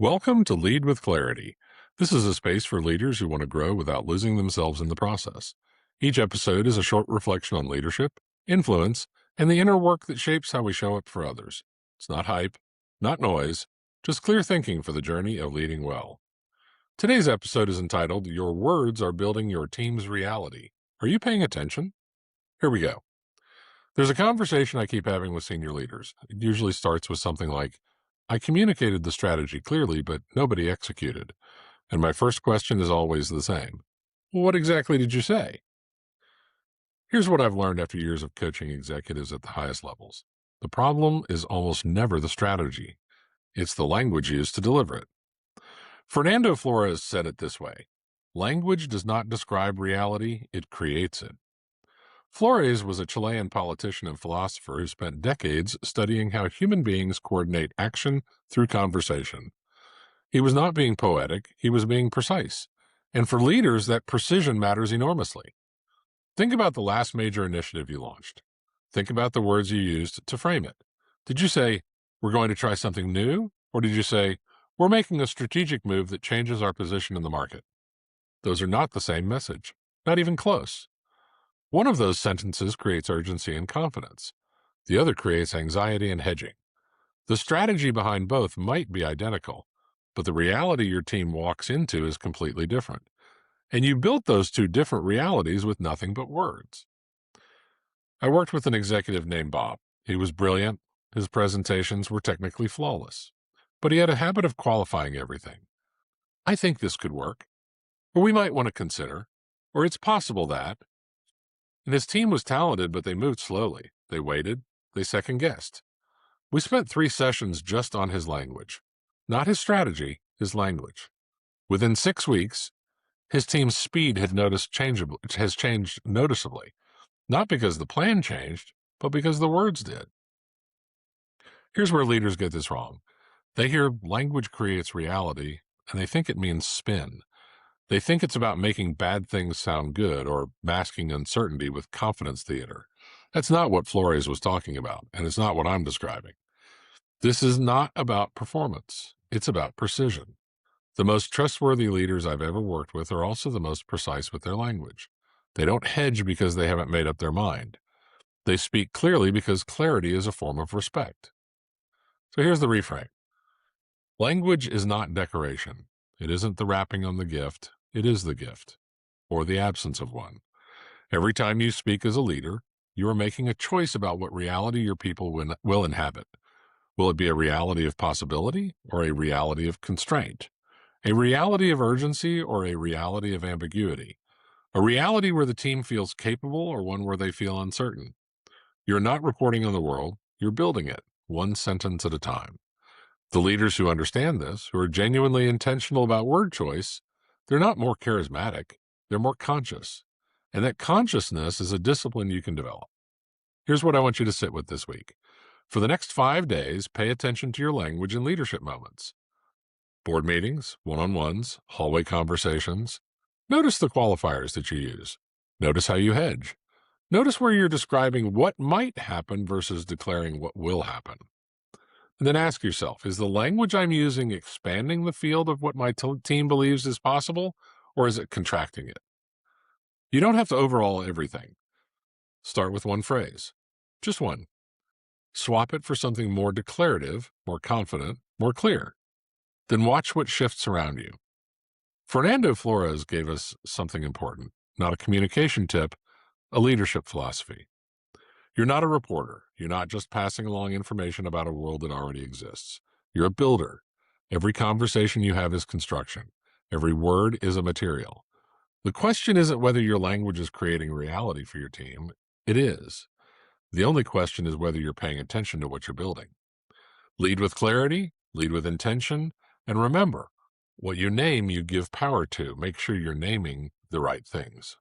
Welcome to Lead with Clarity. This is a space for leaders who want to grow without losing themselves in the process. Each episode is a short reflection on leadership, influence, and the inner work that shapes how we show up for others. It's not hype, not noise, just clear thinking for the journey of leading well. Today's episode is entitled, Your Words Are Building Your Team's Reality. Are you paying attention? Here we go. There's a conversation I keep having with senior leaders. It usually starts with something like, I communicated the strategy clearly, but nobody executed. And my first question is always the same. What exactly did you say? Here's what I've learned after years of coaching executives at the highest levels. The problem is almost never the strategy. It's the language used to deliver it. Fernando Flores said it this way. Language does not describe reality, it creates it. Flores was a Chilean politician and philosopher who spent decades studying how human beings coordinate action through conversation. He was not being poetic, he was being precise. And for leaders, that precision matters enormously. Think about the last major initiative you launched. Think about the words you used to frame it. Did you say, we're going to try something new? Or did you say, we're making a strategic move that changes our position in the market? Those are not the same message, not even close. One of those sentences creates urgency and confidence. The other creates anxiety and hedging. The strategy behind both might be identical, but the reality your team walks into is completely different. And you built those two different realities with nothing but words. I worked with an executive named Bob. He was brilliant. His presentations were technically flawless. But he had a habit of qualifying everything. I think this could work. Or we might want to consider. Or it's possible that. And his team was talented, but they moved slowly. They waited. They second-guessed. We spent 3 sessions just on his language. Not his strategy, his language. Within 6 weeks, his team's speed has changed noticeably. Not because the plan changed, but because the words did. Here's where leaders get this wrong. They hear language creates reality, and they think it means spin. They think it's about making bad things sound good or masking uncertainty with confidence theater. That's not what Flores was talking about, and it's not what I'm describing. This is not about performance. It's about precision. The most trustworthy leaders I've ever worked with are also the most precise with their language. They don't hedge because they haven't made up their mind. They speak clearly because clarity is a form of respect. So here's the reframe. Language is not decoration. It isn't the wrapping on the gift. It is the gift, or the absence of one. Every time you speak as a leader, you are making a choice about what reality your people will inhabit. Will it be a reality of possibility or a reality of constraint? A reality of urgency or a reality of ambiguity? A reality where the team feels capable or one where they feel uncertain? You're not reporting on the world, you're building it, one sentence at a time. The leaders who understand this, who are genuinely intentional about word choice, they're not more charismatic, they're more conscious. And that consciousness is a discipline you can develop. Here's what I want you to sit with this week. For the next 5 days, pay attention to your language in leadership moments. Board meetings, one-on-ones, hallway conversations. Notice the qualifiers that you use. Notice how you hedge. Notice where you're describing what might happen versus declaring what will happen. And then ask yourself, is the language I'm using expanding the field of what my team believes is possible, or is it contracting it? You don't have to overhaul everything. Start with one phrase, just one. Swap it for something more declarative, more confident, more clear. Then watch what shifts around you. Fernando Flores gave us something important, not a communication tip, a leadership philosophy. You're not a reporter. You're not just passing along information about a world that already exists. You're a builder. Every conversation you have is construction. Every word is a material. The question isn't whether your language is creating reality for your team. It is. The only question is whether you're paying attention to what you're building. Lead with clarity, lead with intention, and remember, what you name, you give power to. Make sure you're naming the right things.